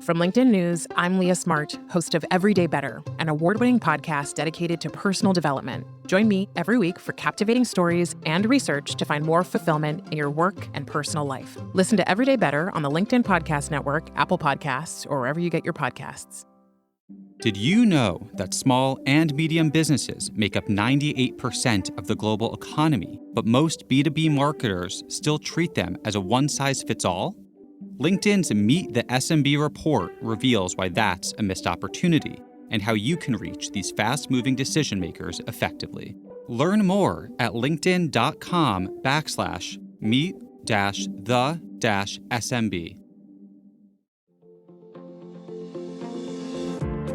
From LinkedIn News, I'm Leah Smart, host of Everyday Better, an award-winning podcast dedicated to personal development. Join me every week for captivating stories and research to find more fulfillment in your work and personal life. Listen to Everyday Better on the LinkedIn Podcast Network, Apple Podcasts, or wherever you get your podcasts. Did you know that small and medium businesses make up 98% of the global economy, but most B2B marketers still treat them as a one-size-fits-all? LinkedIn's Meet the SMB report reveals why that's a missed opportunity and how you can reach these fast-moving decision makers effectively. Learn more at linkedin.com/meet-the-SMB.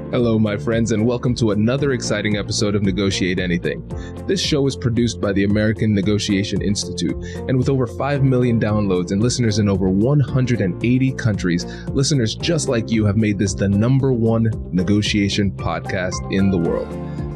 Hello, my friends, and welcome to another exciting episode of Negotiate Anything. This show is produced by the American Negotiation Institute, and with over 5 million downloads and listeners in over 180 countries, listeners just like you have made this the #1 negotiation podcast in the world.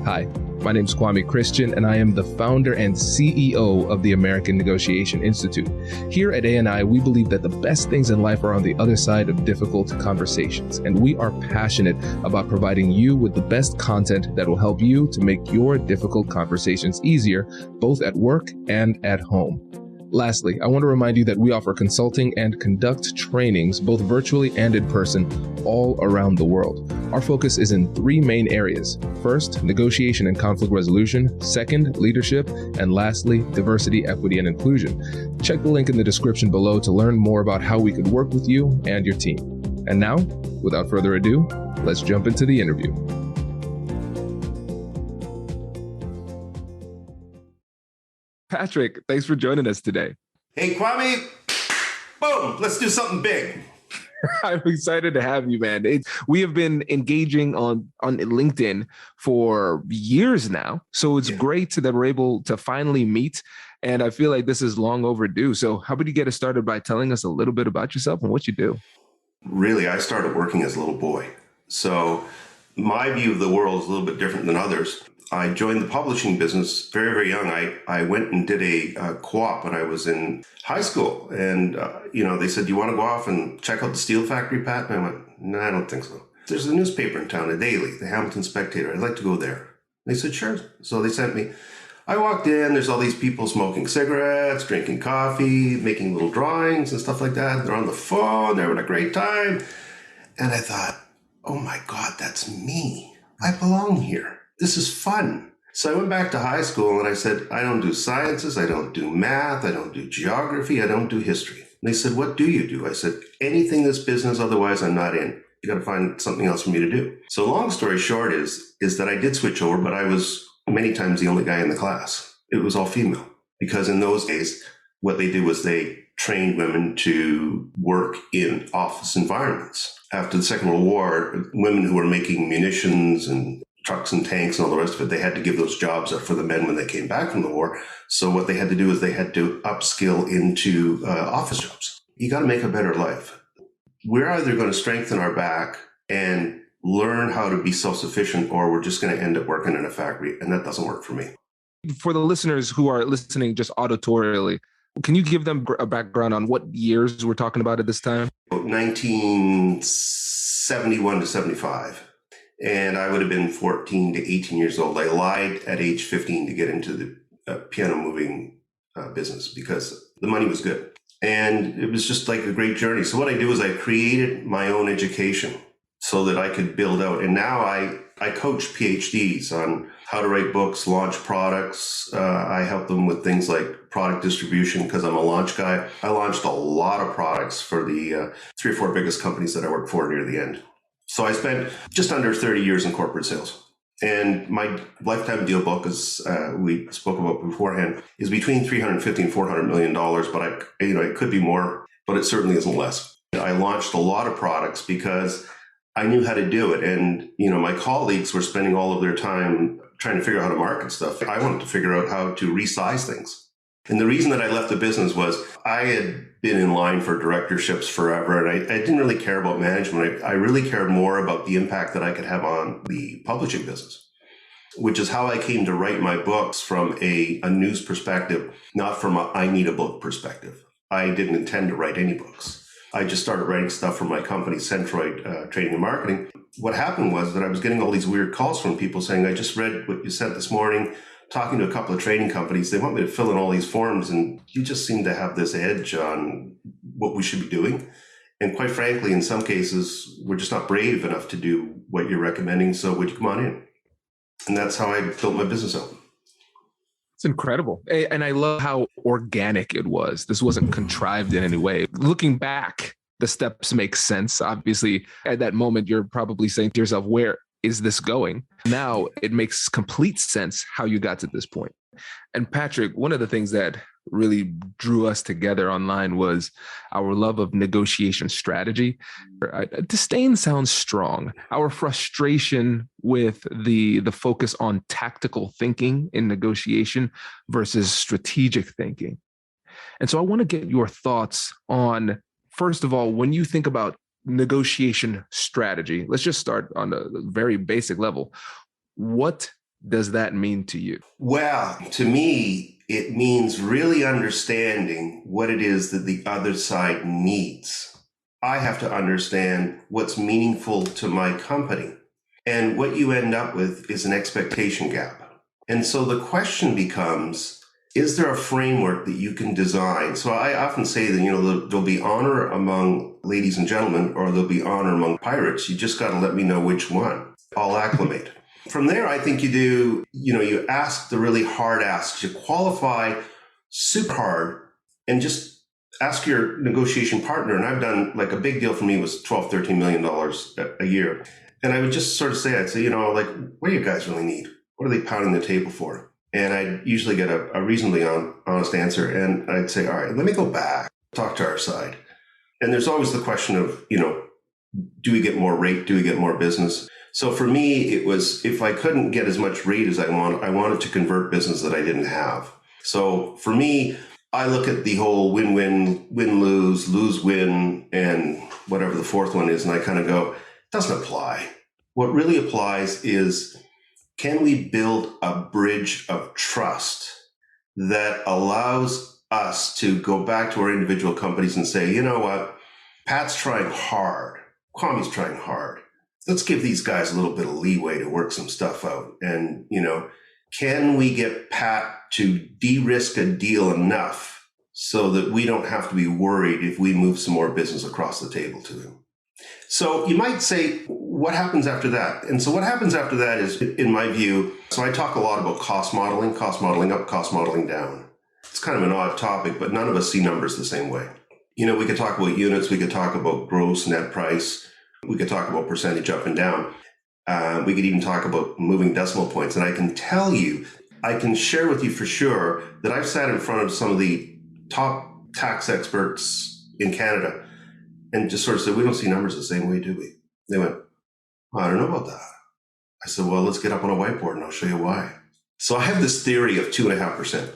Hi, my name is Kwame Christian, and I am the founder and CEO of the American Negotiation Institute. Here at ANI, we believe that the best things in life are on the other side of difficult conversations, and we are passionate about providing you with the best content that will help you to make your difficult conversations easier, both at work and at home. Lastly, I want to remind you that we offer consulting and conduct trainings, both virtually and in person, all around the world. Our focus is in 3 main areas. First, negotiation and conflict resolution. Second, leadership. And lastly, diversity, equity, and inclusion. Check the link in the description below to learn more about how we could work with you and your team. And now, without further ado, let's jump into the interview. Patrick, thanks for joining us today. Hey, Kwame. Boom. Let's do something big. I'm excited to have you, man. We have been engaging on LinkedIn for years now. So it's great that we're able to finally meet. And I feel like this is long overdue. So how about you get us started by telling us a little bit about yourself and what you do? Really, I started working as a little boy. So my view of the world is a little bit different than others. I joined the publishing business very, very young. I went and did a co-op when I was in high school. And, they said, do you want to go off and check out the steel factory, Pat? And I went, no, I don't think so. There's a newspaper in town, a daily, the Hamilton Spectator. I'd like to go there. They said, sure. So they sent me. I walked in. There's all these people smoking cigarettes, drinking coffee, making little drawings and stuff like that. They're on the phone. They're having a great time. And I thought, oh, my God, that's me. I belong here. This is fun. So I went back to high school and I said, I don't do sciences, I don't do math, I don't do geography, I don't do history. And they said, what do you do? I said, anything this business, otherwise I'm not in. You got to find something else for me to do. So long story short is that I did switch over, but I was many times the only guy in the class. It was all female. Because in those days, what they did was they trained women to work in office environments. After the Second World War, women who were making munitions and trucks and tanks and all the rest of it, they had to give those jobs up for the men when they came back from the war. So what they had to do is they had to upskill into office jobs. You got to make a better life. We're either going to strengthen our back and learn how to be self-sufficient, or we're just going to end up working in a factory. And that doesn't work for me. For the listeners who are listening just auditorially, can you give them a background on what years we're talking about at this time? 1971 to 75. And I would have been 14 to 18 years old. I lied at age 15 to get into the piano moving business because the money was good. And it was just like a great journey. So what I do is I created my own education so that I could build out. And now I coach PhDs on how to write books, launch products. I help them with things like product distribution because I'm a launch guy. I launched a lot of products for the 3 or 4 biggest companies that I worked for near the end. So I spent just under 30 years in corporate sales. And my lifetime deal book, as we spoke about beforehand, is between $350 and $400 million. But it could be more, but it certainly isn't less. I launched a lot of products because I knew how to do it. And, my colleagues were spending all of their time trying to figure out how to market stuff. I wanted to figure out how to resize things. And the reason that I left the business was I had been in line for directorships forever, and I didn't really care about management. I really cared more about the impact that I could have on the publishing business, which is how I came to write my books from a news perspective, not from a I need a book perspective. I didn't intend to write any books. I just started writing stuff for my company, Centroid Trading and Marketing. What happened was that I was getting all these weird calls from people saying, I just read what you sent this morning, talking to a couple of trading companies. They want me to fill in all these forms, and you just seem to have this edge on what we should be doing. And quite frankly, in some cases, we're just not brave enough to do what you're recommending. So would you come on in? And that's how I built my business out. It's incredible. And I love how organic it was. This wasn't contrived in any way. Looking back, the steps make sense. Obviously, at that moment, you're probably saying to yourself, where is this going? Now it makes complete sense how you got to this point. And Patrick, one of the things that really drew us together online was our love of negotiation strategy. Disdain sounds strong. Our frustration with the focus on tactical thinking in negotiation versus strategic thinking. And so I want to get your thoughts on, first of all, when you think about negotiation strategy, let's just start on a very basic level. What does that mean to you? Well, to me, it means really understanding what it is that the other side needs. I have to understand what's meaningful to my company. And what you end up with is an expectation gap. And so the question becomes, is there a framework that you can design? So I often say that, there'll be honor among ladies and gentlemen, or there'll be honor among pirates. You just got to let me know which one. I'll acclimate. From there, I think you do, you ask the really hard asks. You qualify super hard and just ask your negotiation partner. And I've done, like, a big deal for me was $12, $13 million a year. And I would just sort of say, what do you guys really need? What are they pounding the table for? And I'd usually get a reasonably honest answer. And I'd say, all right, let me go back, talk to our side. And there's always the question of, do we get more rate? Do we get more business? So for me, it was, if I couldn't get as much rate as I wanted to convert business that I didn't have. So for me, I look at the whole win-win, win-lose, lose-win, and whatever the fourth one is, and I kind of go, it doesn't apply. What really applies is, can we build a bridge of trust that allows us to go back to our individual companies and say, you know what, Pat's trying hard, Kwame's trying hard. Let's give these guys a little bit of leeway to work some stuff out. And, can we get Pat to de-risk a deal enough so that we don't have to be worried if we move some more business across the table to him? So you might say, what happens after that? And so what happens after that is, in my view, so I talk a lot about cost modeling up, cost modeling down. It's kind of an odd topic, but none of us see numbers the same way. We could talk about units, we could talk about gross net price, we could talk about percentage up and down. We could even talk about moving decimal points. And I can tell you, I can share with you for sure that I've sat in front of some of the top tax experts in Canada and just sort of said, we don't see numbers the same way, do we? They went, I don't know about that. I said, well, let's get up on a whiteboard and I'll show you why. So I have this theory of 2.5%.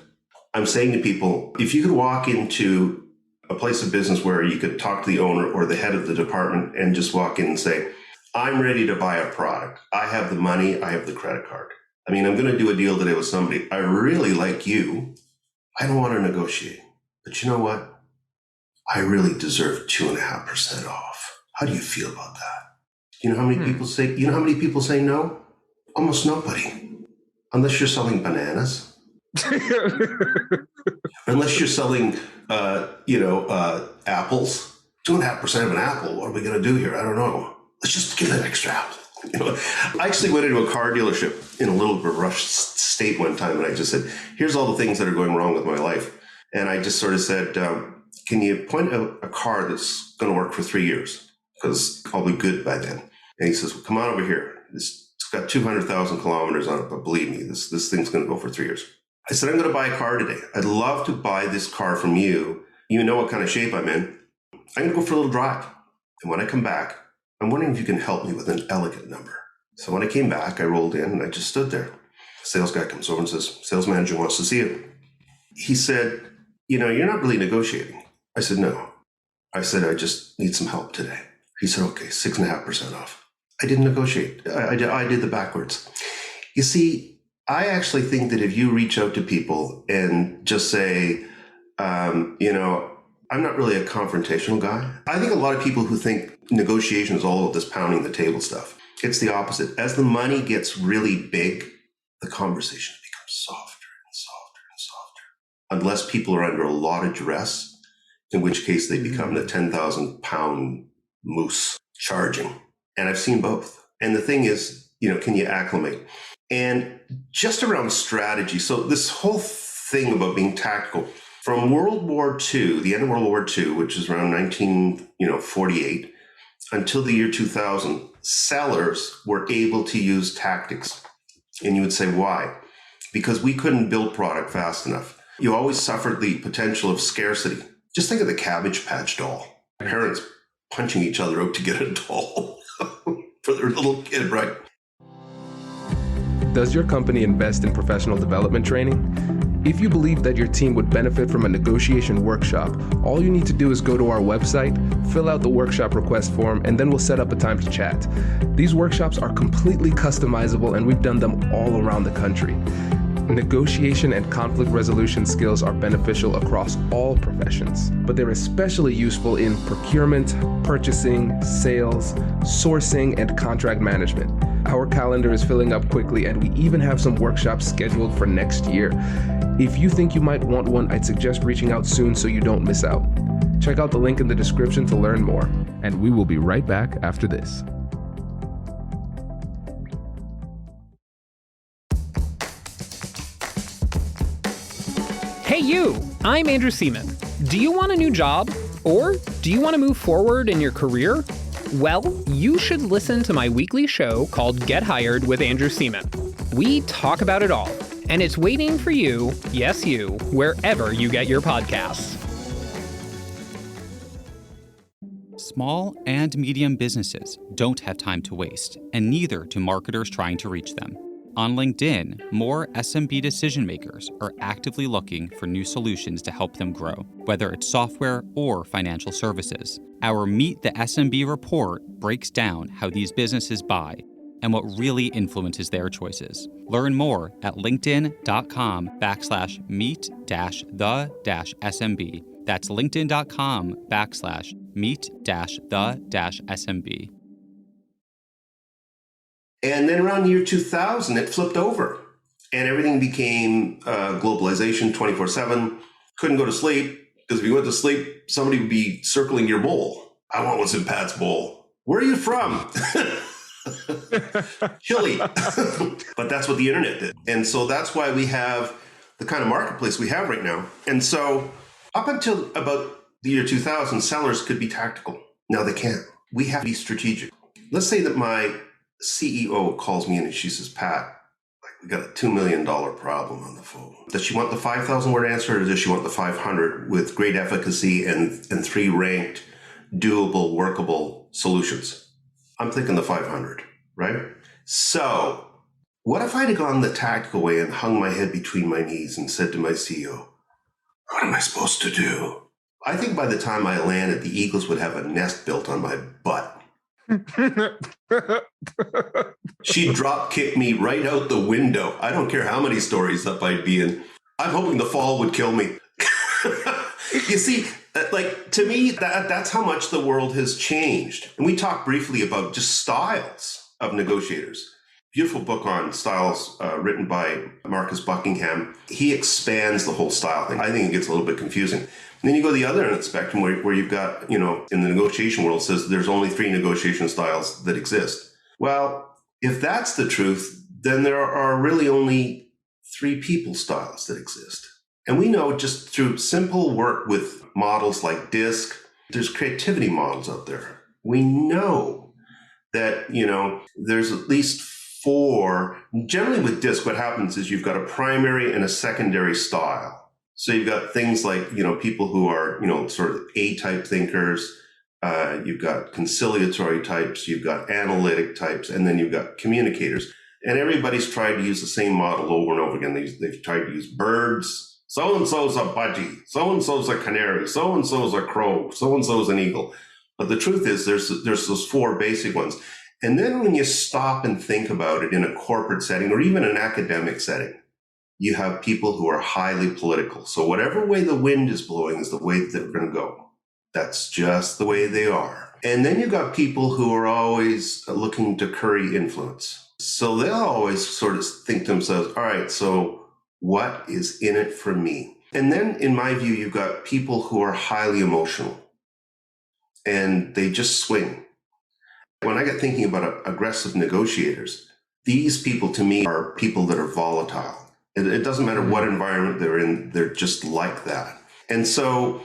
I'm saying to people, if you could walk into a place of business where you could talk to the owner or the head of the department and just walk in and say, I'm ready to buy a product. I have the money. I have the credit card. I'm going to do a deal today with somebody. I really like you. I don't want to negotiate. But you know what? I really deserve 2.5% off. How do you feel about that? You know how many people say no? Almost nobody. Unless you're selling bananas. Unless you're selling, apples, 2.5% of an apple. What are we going to do here? I don't know. Let's just give that extra apple. I actually went into a car dealership in a little bit rushed state one time, and I just said, here's all the things that are going wrong with my life. And I just sort of said, can you point out a car that's going to work for 3 years? Because I'll be good by then. And he says, well, come on over here. It's got 200,000 kilometers on it, but believe me, this thing's going to go for 3 years. I said, I'm going to buy a car today. I'd love to buy this car from you. You know what kind of shape I'm in. I'm going to go for a little drive. And when I come back, I'm wondering if you can help me with an elegant number. So when I came back, I rolled in and I just stood there. The sales guy comes over and says, sales manager wants to see you. He said, you're not really negotiating. I said, no. I said, I just need some help today. He said, okay, 6.5% off. I didn't negotiate. I did the backwards. You see, I actually think that if you reach out to people and just say, I'm not really a confrontational guy. I think a lot of people who think negotiation is all about this pounding the table stuff. It's the opposite. As the money gets really big, the conversation becomes softer and softer and softer. Unless people are under a lot of duress, in which case they become the 10,000 pound moose charging. And I've seen both. And the thing is, can you acclimate? And just around strategy. So this whole thing about being tactical, from World War II, the end of World War II, which is around 1948, until the year 2000, sellers were able to use tactics. And you would say, why? Because we couldn't build product fast enough. You always suffered the potential of scarcity. Just think of the Cabbage Patch doll. Parents punching each other out to get a doll for their little kid, right? Does your company invest in professional development training? If you believe that your team would benefit from a negotiation workshop, all you need to do is go to our website, fill out the workshop request form, and then we'll set up a time to chat. These workshops are completely customizable, and we've done them all around the country. Negotiation and conflict resolution skills are beneficial across all professions, but they're especially useful in procurement, purchasing, sales, sourcing, and contract management. Our calendar is filling up quickly, and we even have some workshops scheduled for next year. If you think you might want one, I'd suggest reaching out soon so you don't miss out. Check out the link in the description to learn more, and we will be right back after this. Hey you, I'm Andrew Seaman. Do you want a new job? Or do you want to move forward in your career? Well, you should listen to my weekly show called Get Hired with Andrew Seaman. We talk about it all, and it's waiting for you, yes you, wherever you get your podcasts. Small and medium businesses don't have time to waste, and neither do marketers trying to reach them. On LinkedIn, more SMB decision makers are actively looking for new solutions to help them grow, whether it's software or financial services. Our Meet the SMB report breaks down how these businesses buy and what really influences their choices. Learn more at linkedin.com/meet-the-SMB. That's linkedin.com/meet-the-SMB. And then around year 2000, it flipped over and everything became globalization 24/7. Couldn't go to sleep because if you went to sleep, somebody would be circling your bowl. I want what's in Pat's bowl. Where are you from? Chile. But that's what the internet did. And so that's why we have the kind of marketplace we have right now. And so up until about the year 2000, sellers could be tactical. Now they can't. We have to be strategic. Let's say that my CEO calls me in and she says, Pat, we got a $2 million problem on the phone. Does she want the 5,000 word answer or does she want the 500 with great efficacy and 3 ranked, doable, workable solutions? I'm thinking the 500, right? So what if I'd have gone the tactical way and hung my head between my knees and said to my CEO, what am I supposed to do? I think by the time I landed, the Eagles would have a nest built on my butt. She'd drop kick me right out the window. I don't care how many stories up I'd be in. I'm hoping the fall would kill me. You see, to me, that's how much the world has changed. And we talked briefly about just styles of negotiators. Beautiful book on styles written by Marcus Buckingham. He expands the whole style thing. I think it gets a little bit confusing. And then you go the other end of the spectrum where you've got, in the negotiation world, says there's only 3 negotiation styles that exist. Well, if that's the truth, then there are really only 3 people styles that exist. And we know just through simple work with models like DISC, there's creativity models out there. We know that, there's at least 4. Generally with DISC, what happens is you've got a primary and a secondary style. So you've got things like, people who are, sort of A-type thinkers. You've got conciliatory types. You've got analytic types. And then you've got communicators. And everybody's tried to use the same model over and over again. They've tried to use birds. So-and-so's a budgie. So-and-so's a canary. So-and-so's a crow. So-and-so's an eagle. But the truth is there's those 4 basic ones. And then when you stop and think about it in a corporate setting or even an academic setting, You have people who are highly political. So whatever way the wind is blowing is the way that they're going to go. That's just the way they are. And then you've got people who are always looking to curry influence. So they'll always sort of think to themselves, all right, so what is in it for me? And then in my view, you've got people who are highly emotional and they just swing. When I get thinking about aggressive negotiators, these people to me are people that are volatile. It doesn't matter what environment they're in, they're just like that. And so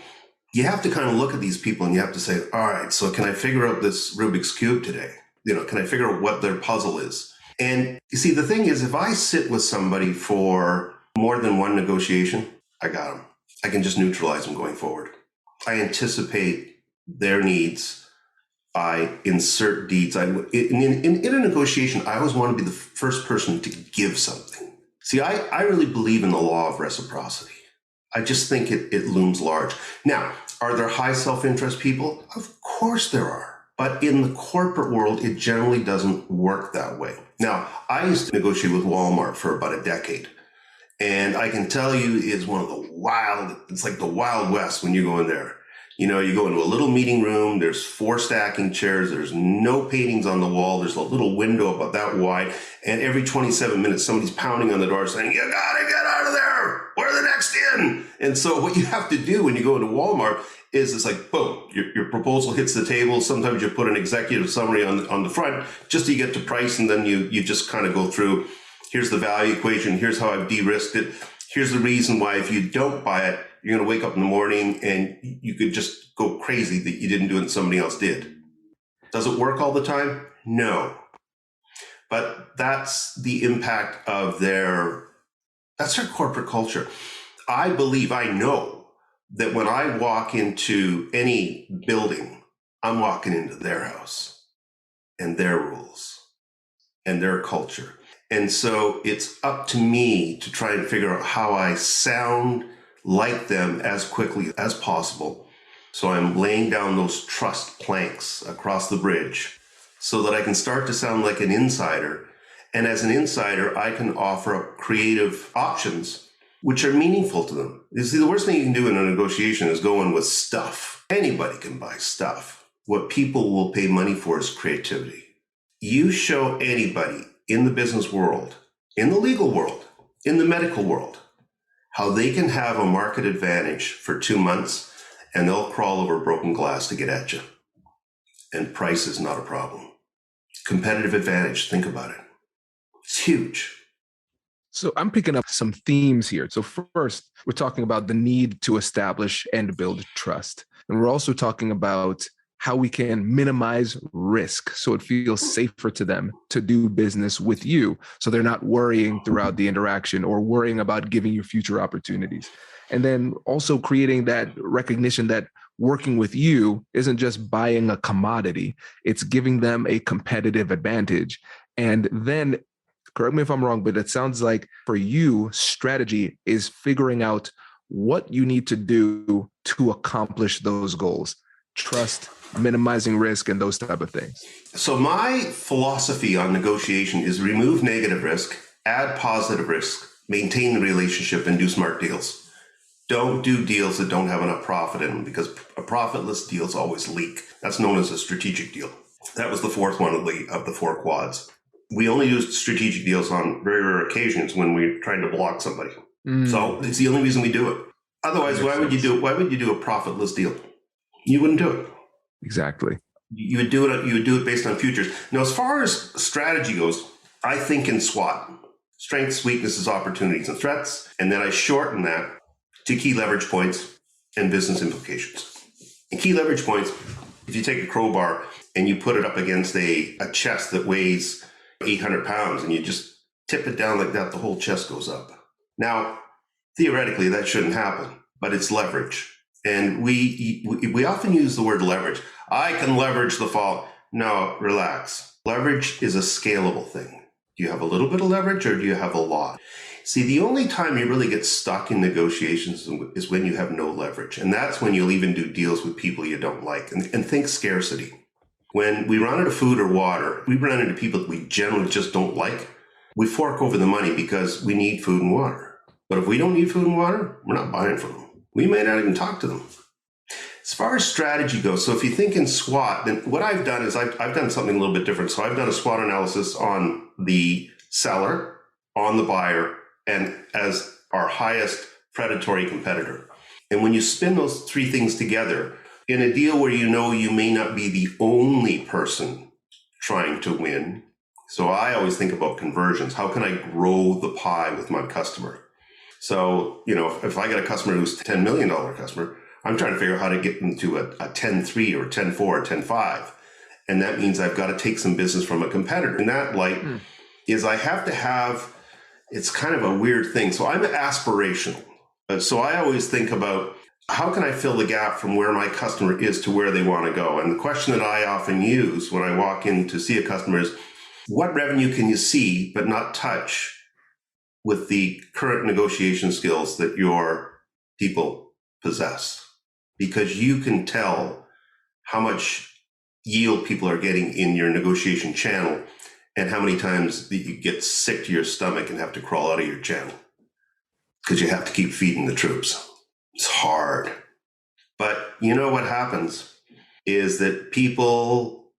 you have to kind of look at these people and you have to say, all right, so can I figure out this Rubik's Cube today? Can I figure out what their puzzle is? And you see, the thing is, if I sit with somebody for more than one negotiation, I got them. I can just neutralize them going forward. I anticipate their needs. I insert deeds. In a negotiation, I always want to be the first person to give something. See, I really believe in the law of reciprocity. I just think it looms large. Now, are there high self-interest people? Of course there are. But in the corporate world, it generally doesn't work that way. Now, I used to negotiate with Walmart for about a decade. And I can tell you it's it's like the Wild West when you go in there. You go into a little meeting room, there's 4 stacking chairs, there's no paintings on the wall, there's a little window about that wide, and every 27 minutes somebody's pounding on the door saying, you gotta get out of there, we're the next in. And so what you have to do when you go into Walmart is it's like, boom, your proposal hits the table. Sometimes you put an executive summary on the front just to get to price, and then you just kind of go through, here's the value equation, here's how I've de-risked it, here's the reason why if you don't buy it, you're going to wake up in the morning and you could just go crazy that you didn't do it and somebody else did. Does it work all the time? No. But that's the impact of that's their corporate culture. I know that when I walk into any building, I'm walking into their house and their rules and their culture. And so it's up to me to try and figure out how I sound like them as quickly as possible. So I'm laying down those trust planks across the bridge so that I can start to sound like an insider. And as an insider, I can offer up creative options which are meaningful to them. You see, the worst thing you can do in a negotiation is go in with stuff. Anybody can buy stuff. What people will pay money for is creativity. You show anybody in the business world, in the legal world, in the medical world, how they can have a market advantage for 2 months and they'll crawl over broken glass to get at you. And price is not a problem. Competitive advantage, think about it. It's huge. So I'm picking up some themes here. So first, we're talking about the need to establish and build trust. And we're also talking about how we can minimize risk so it feels safer to them to do business with you. So they're not worrying throughout the interaction or worrying about giving you future opportunities. And then also creating that recognition that working with you isn't just buying a commodity, it's giving them a competitive advantage. And then, correct me if I'm wrong, but it sounds like for you, strategy is figuring out what you need to do to accomplish those goals. Trust, minimizing risk, and those type of things. So my philosophy on negotiation is remove negative risk, add positive risk, maintain the relationship, and do smart deals. Don't do deals that don't have enough profit in them, because a profitless deals always leak. That's known as a strategic deal. That was the fourth one of the 4 quads. We only use strategic deals on very rare occasions when we're trying to block somebody. So it's the only reason we do it. Otherwise, why would you do a profitless deal? You wouldn't do it. Exactly. You would do it based on futures. Now, as far as strategy goes, I think in SWOT: strengths, weaknesses, opportunities, and threats. And then I shorten that to key leverage points and business implications. And key leverage points, if you take a crowbar and you put it up against a chest that weighs 800 pounds and you just tip it down like that, the whole chest goes up. Now, theoretically, that shouldn't happen, but it's leverage. And we often use the word leverage. I can leverage the fall. No, relax. Leverage is a scalable thing. Do you have a little bit of leverage or do you have a lot? See, the only time you really get stuck in negotiations is when you have no leverage. And that's when you'll even do deals with people you don't like. And think scarcity. When we run out of food or water, we run into people that we generally just don't like. We fork over the money because we need food and water. But if we don't need food and water, we're not buying from them. We may not even talk to them. As far as strategy goes, so if you think in SWOT, then what I've done is I've done something a little bit different. So I've done a SWOT analysis on the seller, on the buyer, and as our highest predatory competitor. And when you spin those three things together, in a deal where you know you may not be the only person trying to win, so I always think about conversions. How can I grow the pie with my customer? So, if I got a customer who's a $10 million customer, I'm trying to figure out how to get them to a 10.3 or 10.4 or 10.5. And that means I've got to take some business from a competitor. And that is I have to have, it's kind of a weird thing. So I'm aspirational. So I always think about how can I fill the gap from where my customer is to where they want to go? And the question that I often use when I walk in to see a customer is, what revenue can you see but not touch with the current negotiation skills that your people possess? Because you can tell how much yield people are getting in your negotiation channel and how many times that you get sick to your stomach and have to crawl out of your channel because you have to keep feeding the troops. It's hard. But you know what happens is that people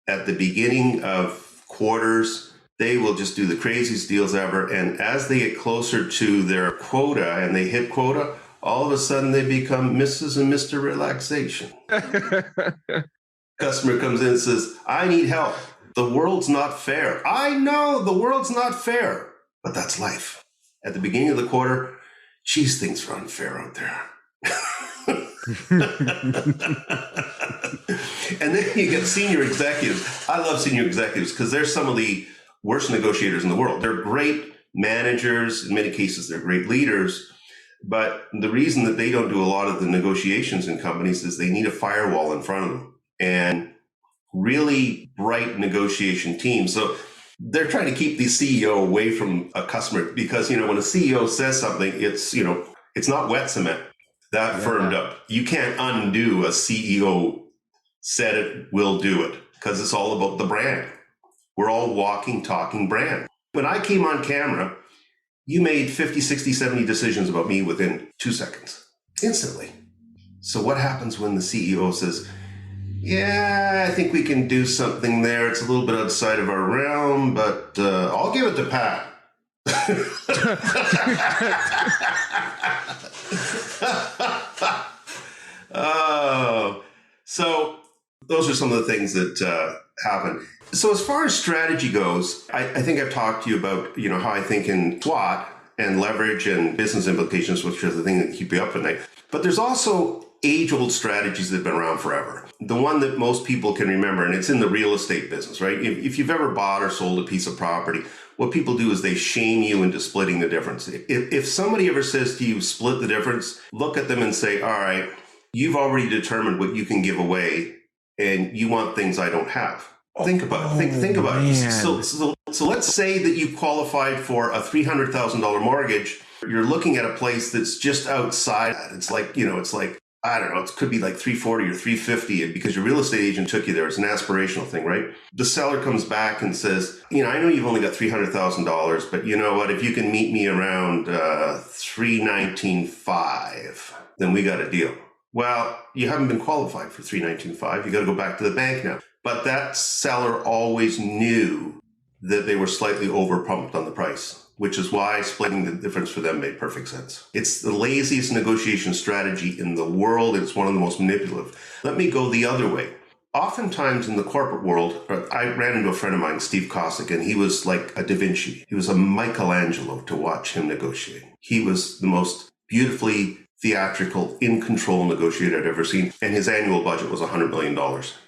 at the beginning of quarters, they will just do the craziest deals ever. And as they get closer to their quota and they hit quota, all of a sudden they become Mrs. and Mr. Relaxation. Customer comes in and says, I need help. The world's not fair. I know the world's not fair, but that's life. At the beginning of the quarter, geez, things are unfair out there. And then you get senior executives. I love senior executives because they're some of the worst negotiators in the world. They're great managers. In many cases, they're great leaders. But the reason that they don't do a lot of the negotiations in companies is they need a firewall in front of them and really bright negotiation teams. So they're trying to keep the CEO away from a customer because, when a CEO says something, it's not wet cement. That firmed up. You can't undo a CEO said it, will do it, because it's all about the brand. We're all walking, talking brand. When I came on camera, you made 50, 60, 70 decisions about me within 2 seconds, instantly. So what happens when the CEO says, yeah, I think we can do something there. It's a little bit outside of our realm, but I'll give it to Pat. Oh, so those are some of the things that happen. So as far as strategy goes, I think I've talked to you about, how I think in SWOT and leverage and business implications, which are the thing that keep you up at night. But there's also age-old strategies that have been around forever. The one that most people can remember, and it's in the real estate business, right? If you've ever bought or sold a piece of property, what people do is they shame you into splitting the difference. If somebody ever says to you, split the difference, look at them and say, all right, you've already determined what you can give away and you want things I don't have. Think about it. Think about it. So let's say that you qualified for a $300,000 mortgage. You're looking at a place that's just outside. It's like, I don't know, it could be like 340 or 350 because your real estate agent took you there. It's an aspirational thing, right? The seller comes back and says, I know you've only got $300,000, but you know what? If you can meet me around 319.5, then we got a deal. Well, you haven't been qualified for 319.5. You got to go back to the bank now. But that seller always knew that they were slightly overpumped on the price, which is why splitting the difference for them made perfect sense. It's the laziest negotiation strategy in the world. It's one of the most manipulative. Let me go the other way. Oftentimes in the corporate world, I ran into a friend of mine, Steve Kosick, and he was like a Da Vinci. He was a Michelangelo to watch him negotiate. He was the most beautifully theatrical, in-control negotiator I'd ever seen. And his annual budget was $100 million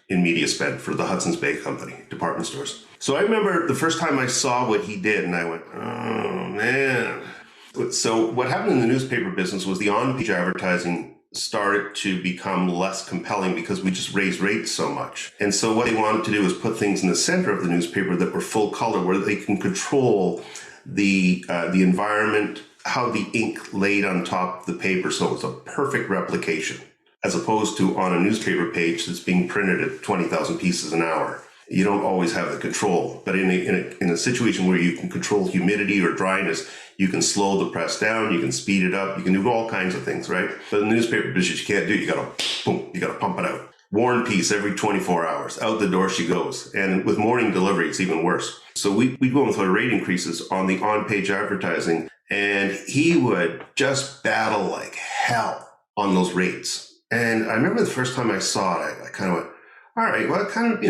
in media spend for the Hudson's Bay Company, department stores. So I remember the first time I saw what he did, and I went, oh, man. So what happened in the newspaper business was the on-page advertising started to become less compelling because we just raised rates so much. And so what they wanted to do is put things in the center of the newspaper that were full color, where they can control the environment, how the ink laid on top of the paper. So it's a perfect replication, as opposed to on a newspaper page that's being printed at 20,000 pieces an hour. You don't always have the control, but in a situation where you can control humidity or dryness, you can slow the press down, you can speed it up, you can do all kinds of things, right? But in the newspaper business, you can't do it. You got to pump it out. War and Peace every 24 hours. Out the door she goes. And with morning delivery, it's even worse. So we go with our rate increases on the on-page advertising, and he would just battle like hell on those rates. And I remember the first time I saw it, I kind of went, all right, well, kind of,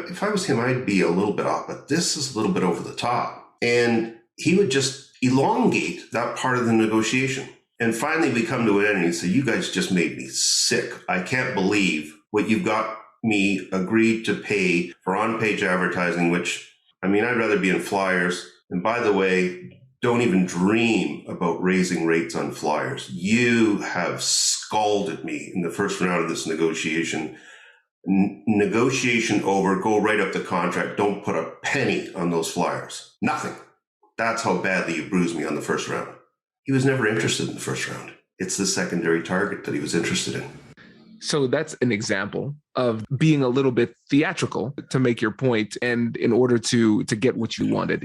if I was him, I'd be a little bit off, but this is a little bit over the top. And he would just elongate that part of the negotiation. And finally, we come to an end and he said, you guys just made me sick. I can't believe what you've got me agreed to pay for on-page advertising, which, I'd rather be in flyers. And by the way, don't even dream about raising rates on flyers. You have scalded me in the first round of this negotiation. Negotiation over, go right up the contract. Don't put a penny on those flyers. Nothing. That's how badly you bruised me on the first round. He was never interested in the first round. It's the secondary target that he was interested in. So that's an example of being a little bit theatrical to make your point and in order to get what you wanted.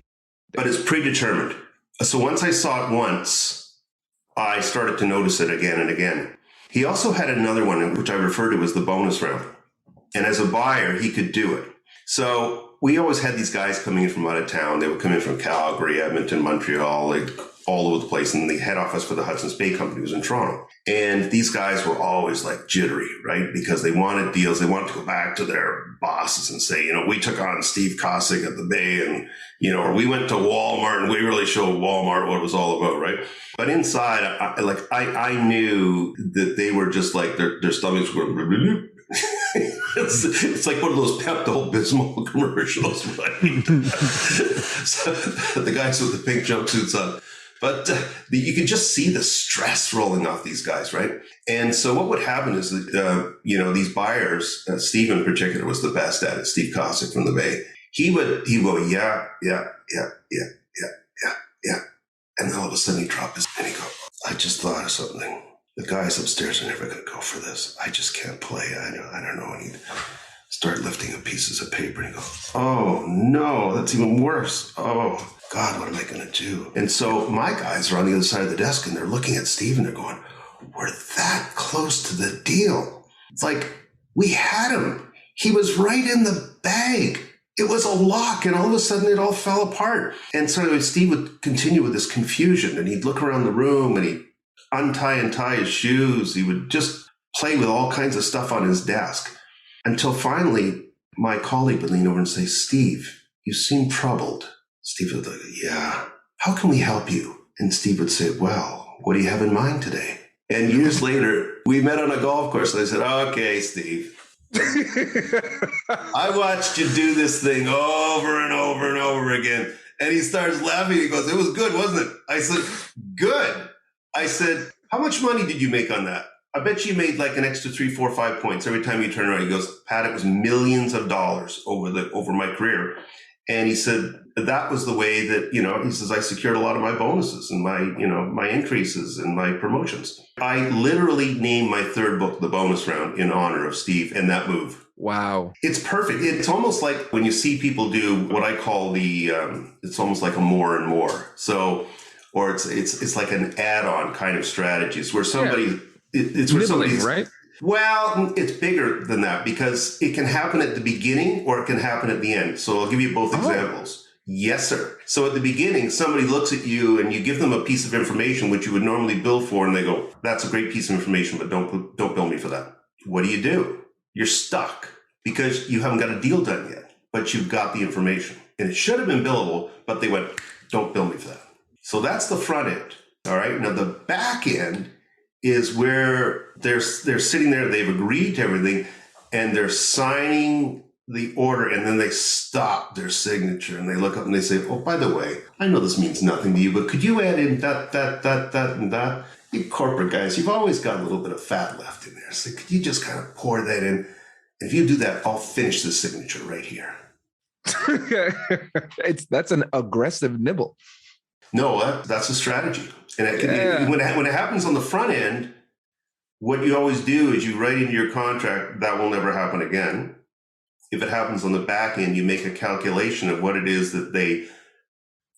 But it's predetermined. So once I saw it once, I started to notice it again and again. He also had another one, which I refer to as the bonus round. And as a buyer, he could do it. So we always had these guys coming in from out of town. They would come in from Calgary, Edmonton, Montreal, all over the place. And the head office for the Hudson's Bay Company was in Toronto. And these guys were always like jittery, right? Because they wanted deals. They wanted to go back to their bosses and say, we took on Steve Cossack at the Bay and, or we went to Walmart and we really showed Walmart what it was all about, right? But inside, I knew that they were just like their stomachs were... it's like one of those Pepto-Bismol commercials, right? So the guys with the pink jumpsuits on. But you could just see the stress rolling off these guys, right? And so what would happen is that, these buyers, Steve in particular was the best at it, Steve Cossack from the Bay. He'd go, yeah. And then all of a sudden he'd drop his and he'd go, I just thought of something. The guys upstairs are never going to go for this. I just can't play. I don't know. And he'd start lifting up pieces of paper and he'd go, oh, no, that's even worse. Oh, God, what am I going to do? And so my guys are on the other side of the desk and they're looking at Steve and they're going, we're that close to the deal. It's like, we had him. He was right in the bag. It was a lock and all of a sudden it all fell apart. And so Steve would continue with this confusion and he'd look around the room and he'd untie and tie his shoes. He would just play with all kinds of stuff on his desk until finally my colleague would lean over and say, Steve, you seem troubled. Steve would go, yeah. How can we help you? And Steve would say, well, what do you have in mind today? And years later, we met on a golf course. And I said, okay, Steve, I watched you do this thing over and over and over again. And he starts laughing. He goes, it was good, wasn't it? I said, good. I said, how much money did you make on that? I bet you made like an extra 3, 4, 5 points every time you turn around. He goes, Pat, it was millions of dollars over my career. And he said, that was the way that, he says, I secured a lot of my bonuses and my increases and my promotions. I literally named my third book, The Bonus Round, in honor of Steve and that move. Wow. It's perfect. It's almost like when you see people do what I call it's almost like a more and more. So, or it's like an add-on kind of strategies where somebody, it's where somebody's, right? Well, it's bigger than that because it can happen at the beginning or it can happen at the end. So I'll give you both examples. Yes, sir. So at the beginning, somebody looks at you and you give them a piece of information which you would normally bill for, and they go, that's a great piece of information, but don't bill me for that. What do? You're stuck because you haven't got a deal done yet, but you've got the information. And it should have been billable, but they went, don't bill me for that. So that's the front end. All right. Now the back end is where they're sitting there, they've agreed to everything, and they're signing the order, and then they stop their signature, and they look up and they say, oh, by the way, I know this means nothing to you, but could you add in that, and that? You corporate guys, you've always got a little bit of fat left in there. So could you just kind of pour that in? And if you do that, I'll finish the signature right here. That's an aggressive nibble. No, that's a strategy. And when it happens on the front end, what you always do is you write into your contract, that will never happen again. If it happens on the back end, you make a calculation of what it is that they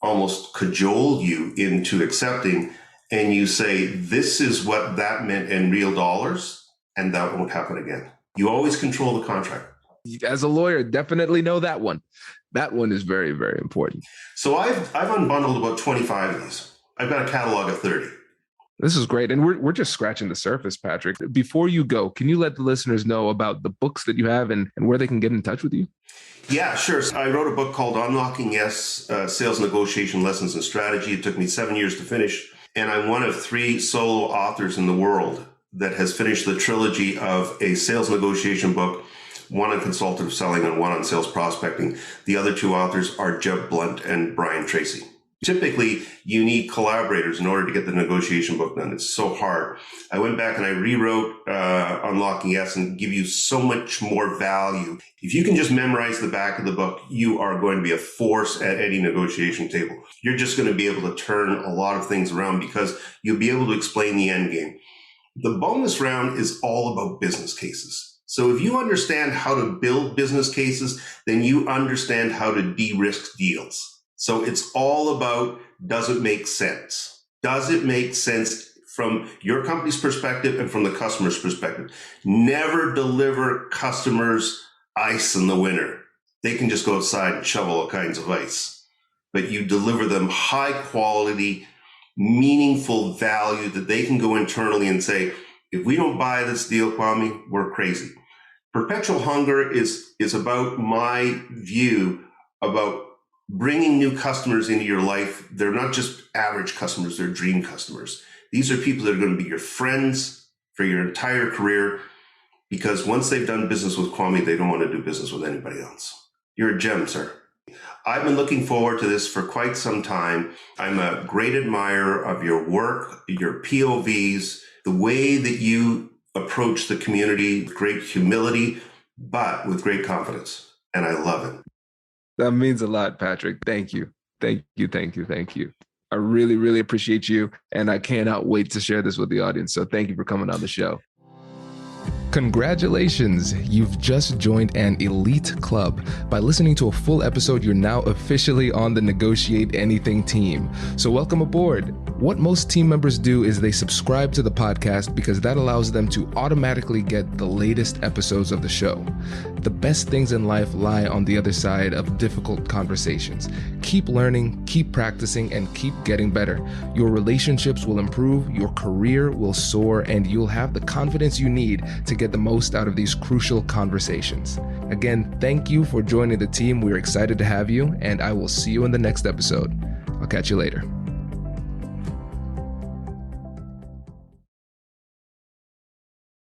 almost cajole you into accepting, and you say, this is what that meant in real dollars, and that won't happen again. You always control the contract. As a lawyer, definitely know that one. That one is very, very important. So I've unbundled about 25 of these. I've got a catalog of 30. This is great. And we're just scratching the surface, Patrick. Before you go, can you let the listeners know about the books that you have and where they can get in touch with you? Yeah, sure. So I wrote a book called Unlocking Yes, Sales Negotiation Lessons and Strategy. It took me 7 years to finish. And I'm one of 3 solo authors in the world that has finished the trilogy of a sales negotiation book, one on consultative selling and one on sales prospecting. The other 2 authors are Jeb Blunt and Brian Tracy. Typically, you need collaborators in order to get the negotiation book done. It's so hard. I went back and I rewrote Unlocking Yes and give you so much more value. If you can just memorize the back of the book, you are going to be a force at any negotiation table. You're just going to be able to turn a lot of things around because you'll be able to explain the end game. The bonus round is all about business cases. So if you understand how to build business cases, then you understand how to de-risk deals. So it's all about, does it make sense? Does it make sense from your company's perspective and from the customer's perspective? Never deliver customers ice in the winter. They can just go outside and shovel all kinds of ice. But you deliver them high quality, meaningful value that they can go internally and say, if we don't buy this deal, Kwame, we're crazy. Perpetual hunger is about my view about bringing new customers into your life. They're not just average customers, they're dream customers. These are people that are going to be your friends for your entire career, because once they've done business with Kwame, they don't want to do business with anybody else. You're a gem, sir. I've been looking forward to this for quite some time. I'm a great admirer of your work, your POVs, the way that you approach the community with great humility, but with great confidence. And I love it. That means a lot, Patrick. Thank you. Thank you. Thank you. Thank you. I really, really appreciate you. And I cannot wait to share this with the audience. So thank you for coming on the show. Congratulations, you've just joined an elite club. By listening to a full episode, you're now officially on the Negotiate Anything team. So welcome aboard. What most team members do is they subscribe to the podcast because that allows them to automatically get the latest episodes of the show. The best things in life lie on the other side of difficult conversations. Keep learning, keep practicing, and keep getting better. Your relationships will improve, your career will soar, and you'll have the confidence you need to get the most out of these crucial conversations. Again, thank you for joining the team. We're excited to have you, and I will see you in the next episode. I'll catch you later.